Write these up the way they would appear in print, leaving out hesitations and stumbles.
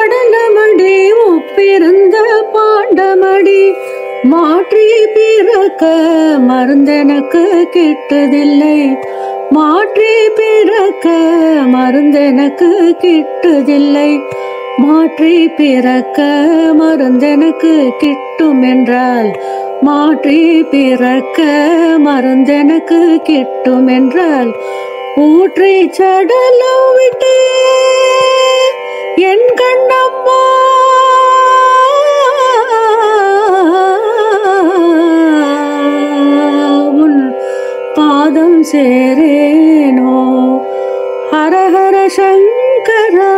படலமடி உப்பிருந்த பாண்டமடி மாற்றி பிறக்க மருந்தெனக்கு கிட்டதில்லை மாற்றி பிறக்க மருந்தெனக்கு கிட்டதில்லை மாற்றி பிறக்க மருந்தெனக்கு கிட்டும் என்றால் மாற்றி பிறக்க மருந்தெனக்கு கிட்டும் என்றால் ஊற்றி சடலம் விட்டே என் கண்ணம்மா உன் பாதம் சேரேனோ ஹர ஹர சங்கரா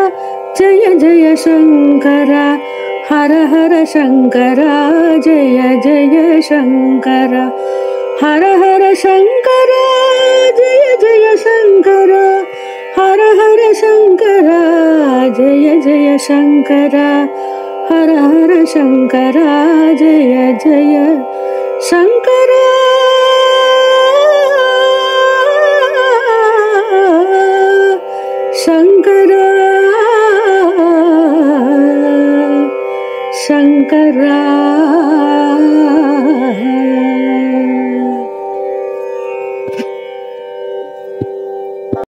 ஜய ஜய சங்கரா ஹர ஹர சங்கரா ஜய ஜய சங்கரா ஹர ஹர சங்கரா ஜய ஜய சங்கரா ஹர ஹர சங்கரா ஜய ஜய சங்கரா ஹர ஹர சங்கரா ஜய ஜய சங்கரா சங்கரா சங்கரா